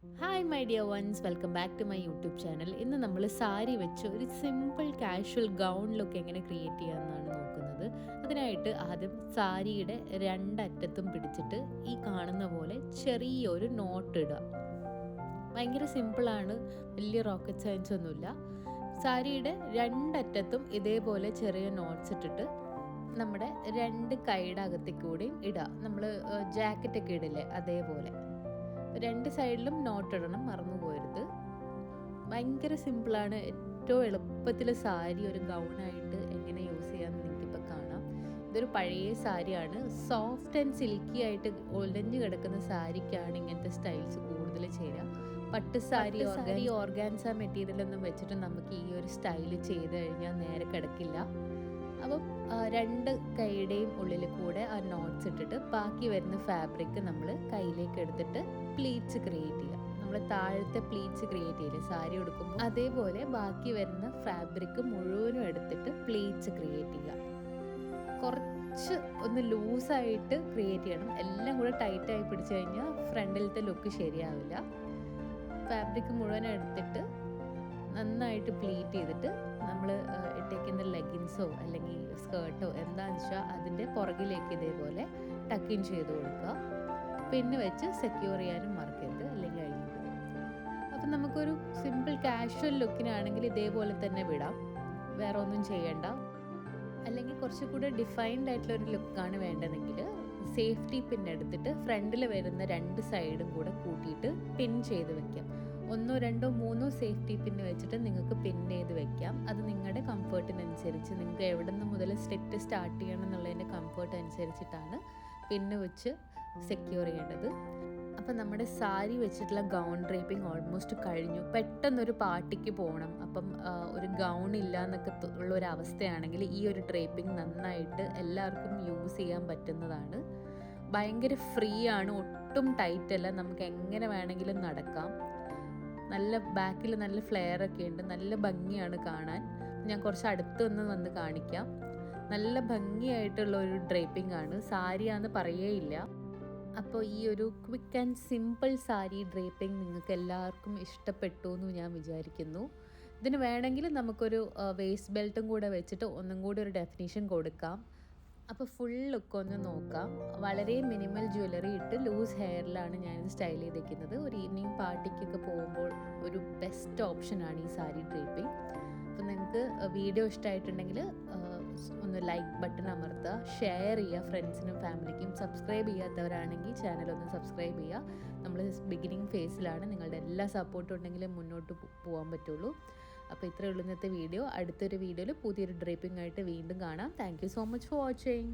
Hi my dear ones, welcome back to my YouTube channel. ഇന്ന് നമ്മൾ സാരി വെച്ച് ഒരു സിമ്പിൾ കാഷ്വൽ ഗൗൺ ലുക്ക് എങ്ങനെ ക്രിയേറ്റ് ചെയ്യാമെന്നാണ് നോക്കുന്നത്. അതിനായിട്ട് ആദ്യം സാരിയുടെ രണ്ടറ്റത്തും പിടിച്ചിട്ട് ഈ കാണുന്ന പോലെ ചെറിയൊരു നോട്ട് ഇടുക. ഭയങ്കര സിമ്പിളാണ്, വലിയ റോക്കറ്റ് സയൻസ് ഒന്നുമില്ല. സാരിയുടെ രണ്ടറ്റത്തും ഇതേപോലെ ചെറിയ നോട്ട്സ് ഇട്ടിട്ട് നമ്മുടെ രണ്ട് കൈയുടെ അകത്തേക്ക് കൂടെയും ഇടുക. നമ്മൾ ജാക്കറ്റൊക്കെ ഇടില്ലേ അതേപോലെ രണ്ട് സൈഡിലും നോട്ട് ഇടണം, മറന്നു പോരുത്. ഭയങ്കര സിമ്പിളാണ്. ഏറ്റവും എളുപ്പത്തിൽ സാരി ഒരു ഗൗണായിട്ട് എങ്ങനെ യൂസ് ചെയ്യാമെന്ന് നിങ്ങൾക്കിപ്പോൾ കാണാം. ഇതൊരു പഴയ സാരിയാണ്. സോഫ്റ്റ് ആൻഡ് സിൽക്കി ആയിട്ട് ഒലഞ്ഞു കിടക്കുന്ന സാരിക്കാണ് ഇങ്ങനത്തെ സ്റ്റൈൽസ് കൂടുതൽ ചേരുക. പട്ട് സാരി ഓർഗാൻസ മെറ്റീരിയലൊന്നും വെച്ചിട്ട് നമുക്ക് ഈ ഒരു സ്റ്റൈൽ ചെയ്ത് കഴിഞ്ഞാൽ നേരെ കിടക്കില്ല. അപ്പം രണ്ട് കൈയുടെയും ഉള്ളിൽ കൂടെ ആ നോട്ട്സ് ഇട്ടിട്ട് ബാക്കി വരുന്ന ഫാബ്രിക് നമ്മൾ കയ്യിലേക്ക് എടുത്തിട്ട് പ്ലീറ്റ്സ് ക്രിയേറ്റ് ചെയ്യുക. നമ്മൾ താഴത്തെ പ്ലീറ്റ്സ് ക്രിയേറ്റ് ചെയ്യില്ലേ സാരി ഉടുക്കുമ്പോൾ, അതേപോലെ ബാക്കി വരുന്ന ഫാബ്രിക് മുഴുവനും എടുത്തിട്ട് പ്ലീറ്റ്സ് ക്രിയേറ്റ് ചെയ്യുക. കുറച്ച് ഒന്ന് ലൂസായിട്ട് ക്രിയേറ്റ് ചെയ്യണം. എല്ലാം കൂടെ ടൈറ്റായി പിടിച്ചു കഴിഞ്ഞാൽ ഫ്രണ്ടിലത്തെ ലുക്ക് ശരിയാവില്ല. ഫാബ്രിക് മുഴുവൻ എടുത്തിട്ട് നന്നായിട്ട് പ്ലീറ്റ് ചെയ്തിട്ട് നമ്മൾ ഇട്ടേക്കുന്ന ലെഗിൻസോ അല്ലെങ്കിൽ സ്കേർട്ടോ എന്താണെന്ന് വെച്ചാൽ അതിൻ്റെ പുറകിലേക്ക് ഇതേപോലെ ടക്കിൻ ചെയ്ത് കൊടുക്കുക. പിന്നെ വെച്ച് സെക്യൂർ ചെയ്യാനും മറക്കരുത്, അല്ലെങ്കിൽ കഴിഞ്ഞു പോകും. അപ്പം നമുക്കൊരു സിമ്പിൾ കാഷ്വൽ ലുക്കിനാണെങ്കിൽ ഇതേപോലെ തന്നെ വിടാം, വേറെ ഒന്നും ചെയ്യണ്ട. അല്ലെങ്കിൽ കുറച്ചുകൂടെ ഡിഫൈൻഡ് ആയിട്ടുള്ള ഒരു ലുക്കാണ് വേണ്ടതെങ്കിൽ സേഫ്റ്റി പിൻ എടുത്തിട്ട് ഫ്രണ്ടിൽ വരുന്ന രണ്ട് സൈഡും കൂടെ കൂട്ടിയിട്ട് പിൻ ചെയ്ത് വെക്കാം. 1, 2, 3 സേഫ്റ്റി പിന്ന് വെച്ചിട്ട് നിങ്ങൾക്ക് പിൻ ചെയ്ത് വെക്കാം. അത് നിങ്ങളുടെ കംഫർട്ടിനനുസരിച്ച്, നിങ്ങൾക്ക് എവിടെ നിന്ന് മുതൽ സ്ലിറ്റ് സ്റ്റാർട്ട് ചെയ്യണം എന്നുള്ളതിൻ്റെ കംഫർട്ട് അനുസരിച്ചിട്ടാണ് പിന്ന് വെച്ച് സെക്യൂർ ചെയ്യേണ്ടത്. അപ്പം നമ്മുടെ സാരി വെച്ചിട്ടുള്ള ഗൗൺ ഡ്രേപ്പിംഗ് ഓൾമോസ്റ്റ് കഴിഞ്ഞു. പെട്ടെന്നൊരു പാർട്ടിക്ക് പോകണം, അപ്പം ഒരു ഗൗൺ ഇല്ല എന്നൊക്കെ ഉള്ളൊരവസ്ഥയാണെങ്കിൽ ഈ ഒരു ഡ്രേപ്പിംഗ് നന്നായിട്ട് എല്ലാവർക്കും യൂസ് ചെയ്യാൻ പറ്റുന്നതാണ്. ഭയങ്കര ഫ്രീ ആണ്, ഒട്ടും ടൈറ്റ് അല്ല, നമുക്ക് എങ്ങനെ വേണമെങ്കിലും നടക്കാം. നല്ല ബാക്കിൽ നല്ല ഫ്ലെയർ ഒക്കെ ഉണ്ട്, നല്ല ഭംഗിയാണ് കാണാൻ. ഞാൻ കുറച്ച് അടുത്ത് വന്ന് കാണിക്കാം. നല്ല ഭംഗിയായിട്ടുള്ള ഒരു ഡ്രേപ്പിംഗ് ആണ്, സാരിയാന്ന് പറയേയില്ല. അപ്പോൾ ഈ ഒരു quick and simple sari draping നിങ്ങൾക്ക് എല്ലാവർക്കും ഇഷ്ടപ്പെട്ടു എന്ന് ഞാൻ വിചാരിക്കുന്നു. ഇതിന് വേണമെങ്കിൽ നമുക്കൊരു വേസ്റ്റ് ബെൽറ്റും കൂടെ വെച്ചിട്ട് ഒന്നും കൂടി ഒരു ഡെഫിനിഷൻ കൊടുക്കാം. അപ്പോൾ ഫുൾ ലുക്ക് ഒന്ന് നോക്കാം. വളരെ മിനിമൽ ജ്വല്ലറി ഇട്ട് ലൂസ് ഹെയറിലാണ് ഞാനിത് സ്റ്റൈൽ ചെയ്തിരിക്കുന്നത്. ഒരു ഈവനിങ് പാർട്ടിക്കൊക്കെ പോകുമ്പോൾ ഒരു ബെസ്റ്റ് ഓപ്ഷനാണ് ഈ സാരി ഡ്രേപ്പിംഗ്. അപ്പോൾ നിങ്ങൾക്ക് വീഡിയോ ഇഷ്ടമായിട്ടുണ്ടെങ്കിൽ ഒന്ന് ലൈക്ക് ബട്ടൺ അമർത്തുക, ഷെയർ ചെയ്യുക ഫ്രണ്ട്സിനും ഫാമിലിക്കും. സബ്സ്ക്രൈബ് ചെയ്യാത്തവരാണെങ്കിൽ ചാനലൊന്ന് സബ്സ്ക്രൈബ് ചെയ്യുക. നമ്മൾ ബിഗിനിങ് ഫേസിലാണ്, നിങ്ങളുടെ എല്ലാ സപ്പോർട്ടും ഉണ്ടെങ്കിലും മുന്നോട്ട് പോകാൻ പറ്റുള്ളൂ. അപ്പോൾ ഇത്രയേ ഉള്ളൂ ഇന്നത്തെ വീഡിയോ. അടുത്തൊരു വീഡിയോയിൽ പുതിയൊരു ഡ്രേപ്പിംഗ് ആയിട്ട് വീണ്ടും കാണാം. Thank you so much for watching.